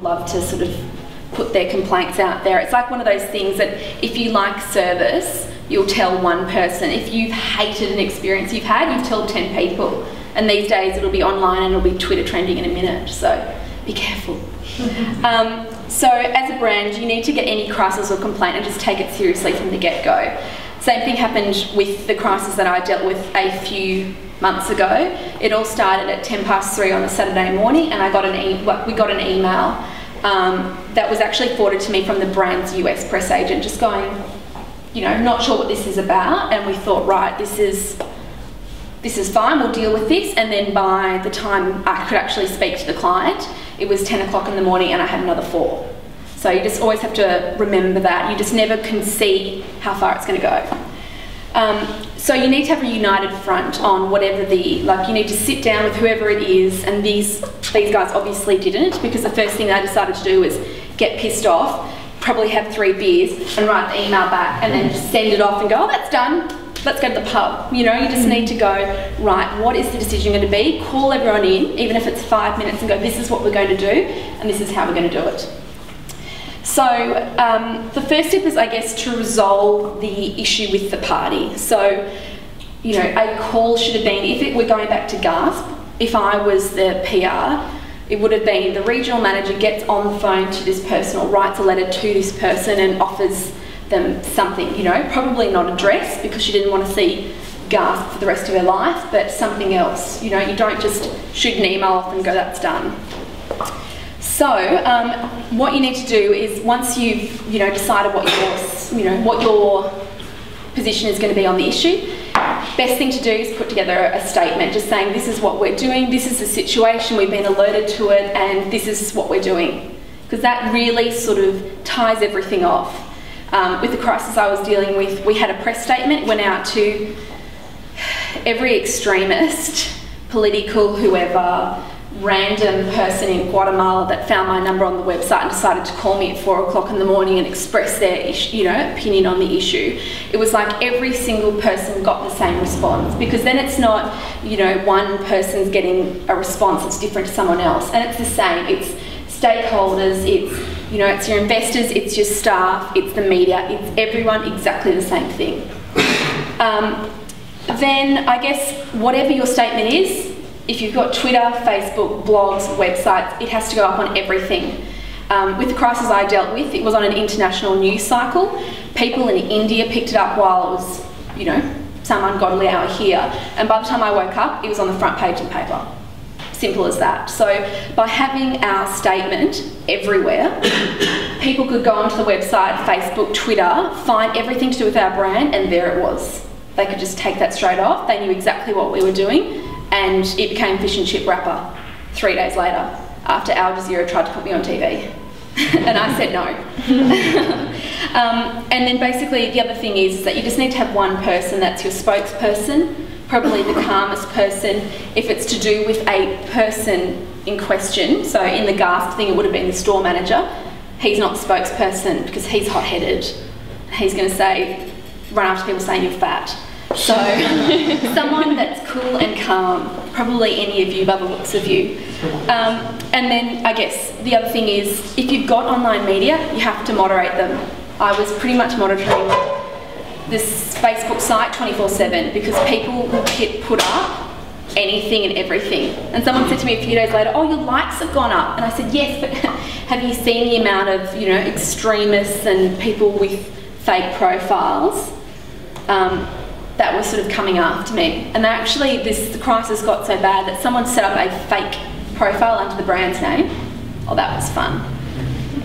love to sort of put their complaints out there. It's like one of those things that if you like service, you'll tell one person. If you've hated an experience you've had, you've told 10 people. And these days it'll be online and it'll be Twitter trending in a minute, so be careful. So as a brand, you need to get any crisis or complaint and just take it seriously from the get-go. Same thing happened with the crisis that I dealt with a few months ago. It all started at 3:10 on a Saturday morning, and we got an email that was actually forwarded to me from the brand's US press agent, just going, you know, not sure what this is about, and we thought, right, this is fine, we'll deal with this. And then by the time I could actually speak to the client, it was 10 o'clock in the morning and I had another 4. So you just always have to remember that. You just never can see how far it's going to go. So you need to have a united front on whatever you need to sit down with whoever it is, and these guys obviously didn't, because the first thing they decided to do was get pissed off, probably have 3 beers and write the email back and then just send it off and go, oh, that's done, let's go to the pub. You know, you just need to go, right, what is the decision going to be? Call everyone in, even if it's 5 minutes, and go, this is what we're going to do and this is how we're going to do it. So the first step is, I guess, to resolve the issue with the party. So, you know, a call should have been, if we're going back to GASP, if I was the PR, it would have been the regional manager gets on the phone to this person or writes a letter to this person and offers them something, you know, probably not a dress because she didn't want to see GASP for the rest of her life, but something else. You know, you don't just shoot an email off and go, that's done. So what you need to do is, once you've decided what your position is going to be on the issue, best thing to do is put together a statement just saying, this is what we're doing, this is the situation, we've been alerted to it, and this is what we're doing. Because that really sort of ties everything off. With the crisis I was dealing with, we had a press statement, went out to every extremist, political, whoever, random person in Guatemala that found my number on the website and decided to call me at 4 o'clock in the morning and express their opinion on the issue. It was like every single person got the same response, because then it's not, one person's getting a response that's different to someone else, and it's the same. It's stakeholders, it's your investors, it's your staff, it's the media, it's everyone exactly the same thing. Then I guess whatever your statement is, if you've got Twitter, Facebook, blogs, websites, it has to go up on everything. With the crisis I dealt with, it was on an international news cycle. People in India picked it up while it was, some ungodly hour here. And by the time I woke up, it was on the front page of the paper. Simple as that. So by having our statement everywhere, people could go onto the website, Facebook, Twitter, find everything to do with our brand, and there it was. They could just take that straight off. They knew exactly what we were doing. And it became fish and chip wrapper 3 days later, after Al Jazeera tried to put me on TV. And I said no. And then basically the other thing is that you just need to have one person that's your spokesperson, probably the calmest person. If it's to do with a person in question, so in the GASP thing it would have been the store manager, he's not the spokesperson because he's hot-headed. He's going to say, run after people saying you're fat. So someone that's cool and calm, probably any of you by the looks of you. And then I guess the other thing is, if you've got online media, you have to moderate them. I was pretty much monitoring this Facebook site 24/7 because people will put up anything and everything. And someone said to me a few days later, oh, your likes have gone up. And I said, yes, but have you seen the amount of extremists and people with fake profiles that were sort of coming after me? And actually the crisis got so bad that someone set up a fake profile under the brand's name. Oh, that was fun.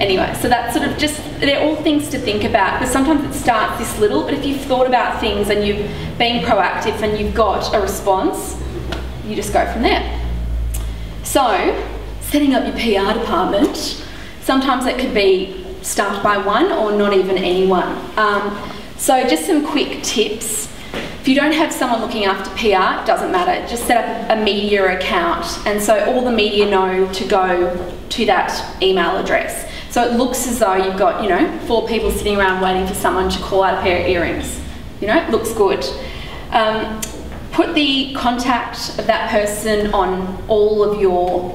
Anyway, so that's sort of just, they're all things to think about, because sometimes it starts this little, but if you've thought about things and you've been proactive and you've got a response, you just go from there. So, setting up your PR department, sometimes it could be staffed by one or not even anyone. So just some quick tips. If you don't have someone looking after PR, it doesn't matter. Just set up a media account, and so all the media know to go to that email address. So it looks as though you've got, 4 people sitting around waiting for someone to call out a pair of earrings. It looks good. Put the contact of that person on all of your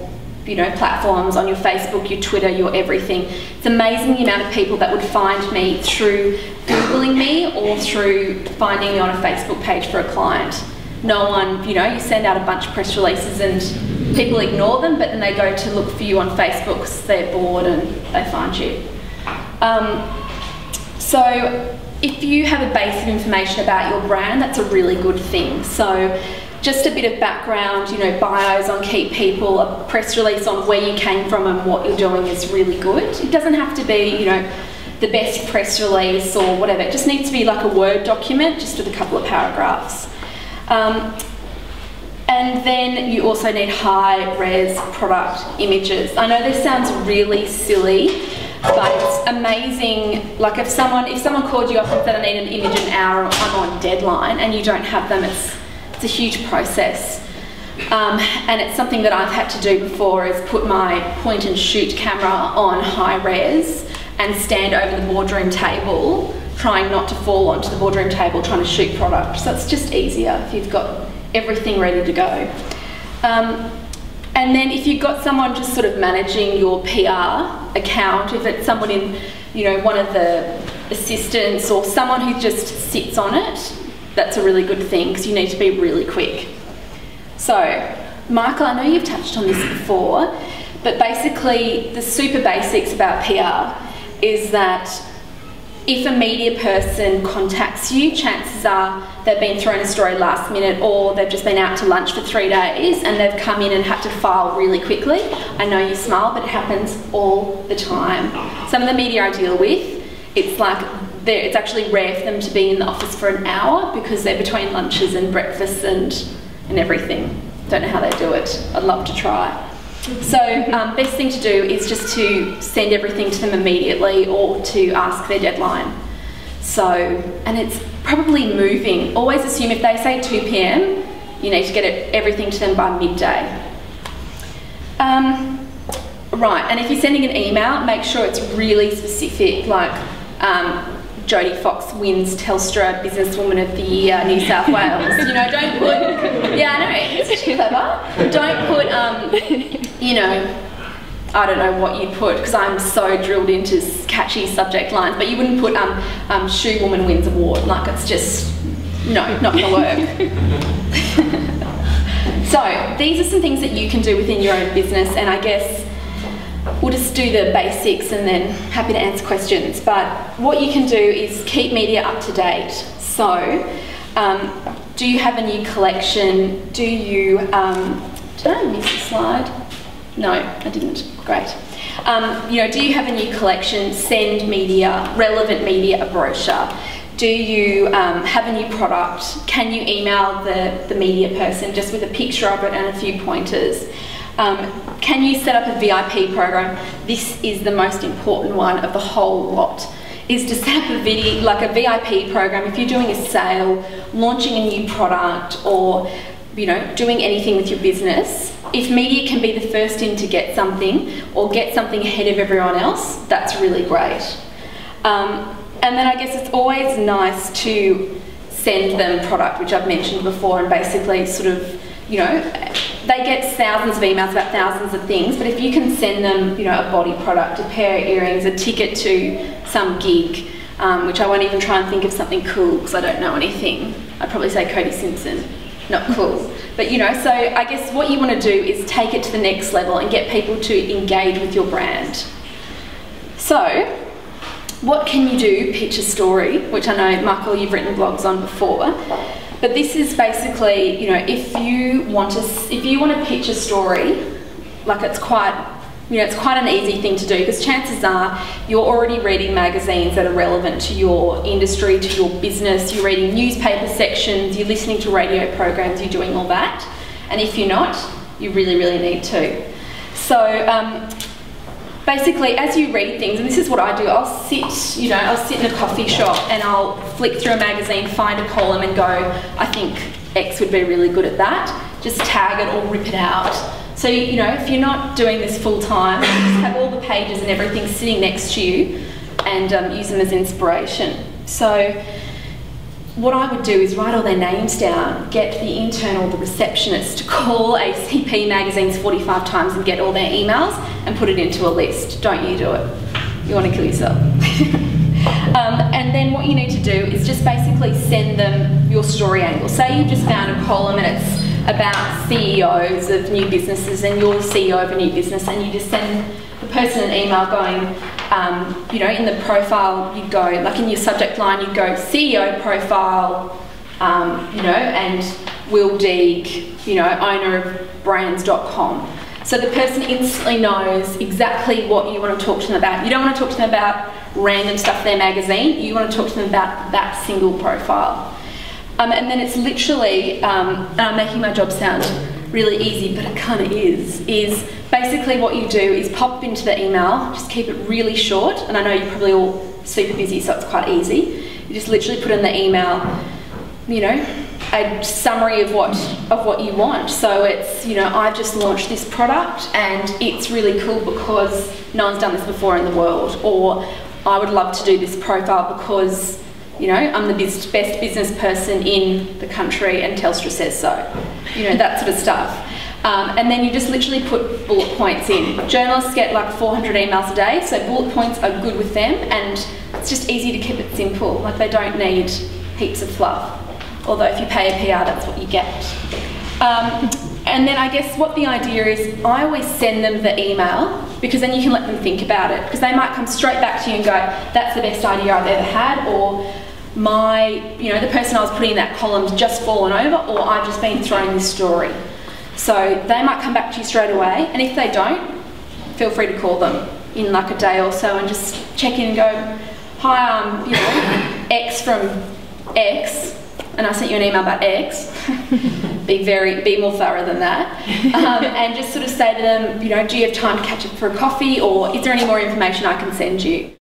platforms, on your Facebook, your Twitter, your everything. It's amazing the amount of people that would find me through Googling me or through finding me on a Facebook page for a client. No one, you send out a bunch of press releases and people ignore them, but then they go to look for you on Facebook because they're bored and they find you. So if you have a base of information about your brand, that's a really good thing. So just a bit of background, bios on key people, a press release on where you came from and what you're doing is really good. It doesn't have to be, the best press release or whatever. It just needs to be like a Word document, just with a couple of paragraphs. And then you also need high-res product images. I know this sounds really silly, but it's amazing. Like if someone called you up and said, I need an image an hour, I'm on deadline, and you don't have them, it's a huge process. And it's something that I've had to do before, is put my point and shoot camera on high res and stand over the boardroom table, trying not to fall onto the boardroom table, trying to shoot product. So it's just easier if you've got everything ready to go. And then if you've got someone just sort of managing your PR account, if it's someone in, one of the assistants or someone who just sits on it, that's a really good thing because you need to be really quick. So, Michael, I know you've touched on this before, but basically the super basics about PR is that if a media person contacts you, chances are they've been thrown a story last minute or they've just been out to lunch for 3 days and they've come in and had to file really quickly. I know you smile, but it happens all the time. Some of the media I deal with, it's actually rare for them to be in the office for an hour because they're between lunches and breakfasts and everything. Don't know how they do it. I'd love to try. So best thing to do is just to send everything to them immediately or to ask their deadline. So, and it's probably moving. Always assume if they say 2 p.m, you need to get everything to them by midday. Right, and if you're sending an email, make sure it's really specific, like Jodie Fox wins Telstra Businesswoman of the Year, New South Wales. Don't put, yeah, I know, isn't she clever? Don't put, I don't know what you'd put because I'm so drilled into catchy subject lines, but you wouldn't put Shoe Woman wins award, like it's just, no, not gonna work. So these are some things that you can do within your own business, and I guess we'll just do the basics and then happy to answer questions. But what you can do is keep media up to date. So, do you have a new collection? Do you, did I miss a slide? No, I didn't. Great. Do you have a new collection? Send media, relevant media, a brochure. Do you have a new product? Can you email the media person just with a picture of it and a few pointers? Can you set up a VIP program? This is the most important one of the whole lot, is to set up a video, like a VIP program. If you're doing a sale, launching a new product, or doing anything with your business, if media can be the first in to get something or get something ahead of everyone else, that's really great. And then I guess it's always nice to send them product, which I've mentioned before, and basically sort of, they get thousands of emails about thousands of things, but if you can send them, a body product, a pair of earrings, a ticket to some gig, which I won't even try and think of something cool because I don't know anything. I'd probably say Cody Simpson, not cool. But so I guess what you want to do is take it to the next level and get people to engage with your brand. So, what can you do? Pitch a story, which I know, Michael, you've written blogs on before. But this is basically, if you want to pitch a story, like it's quite an easy thing to do because chances are you're already reading magazines that are relevant to your industry, to your business, you're reading newspaper sections, you're listening to radio programs, you're doing all that. And if you're not, you really, really need to. So basically, as you read things, and this is what I do, I'll sit in a coffee shop and I'll flick through a magazine, find a column and go, I think X would be really good at that. Just tag it or rip it out. So, if you're not doing this full time, just have all the pages and everything sitting next to you and use them as inspiration. So, what I would do is write all their names down, get the intern or the receptionist to call ACP magazines 45 times and get all their emails and put it into a list. Don't you do it. You want to kill yourself. And then what you need to do is just basically send them your story angle. Say you've just found a column and it's about CEOs of new businesses and you're the CEO of a new business, and you just send the person an email going, you know, in the profile you'd go, like in your subject line you'd go CEO profile, you know, and Will Deeg, you know, owner of brands.com. So the person instantly knows exactly what you want to talk to them about. You don't want to talk to them about random stuff in their magazine, you want to talk to them about that single profile. And then it's literally, and I'm making my job sound really easy, but it kind of is basically what you do is pop into the email, just keep it really short, and I know you're probably all super busy, so it's quite easy. You just literally put in the email, you know, a summary of what you want. So it's, you know, I've just launched this product and it's really cool because no one's done this before in the world, or I would love to do this profile because, you know, I'm the best business person in the country and Telstra says so. You know, that sort of stuff. And then you just literally put bullet points in. Journalists get like 400 emails a day, so bullet points are good with them, and it's just easy to keep it simple. Like, they don't need heaps of fluff. Although if you pay a PR, that's what you get. And then I guess what the idea is, I always send them the email because then you can let them think about it, because they might come straight back to you and go, that's the best idea I've ever had, or you know, the person I was putting in that column's just fallen over, or I've just been thrown this story. So they might come back to you straight away, and if they don't, feel free to call them in like a day or so and just check in and go, hi, I'm, you know, X from X, and I sent you an email about X. Be more thorough than that. And just sort of say to them, you know, do you have time to catch up for a coffee, or is there any more information I can send you?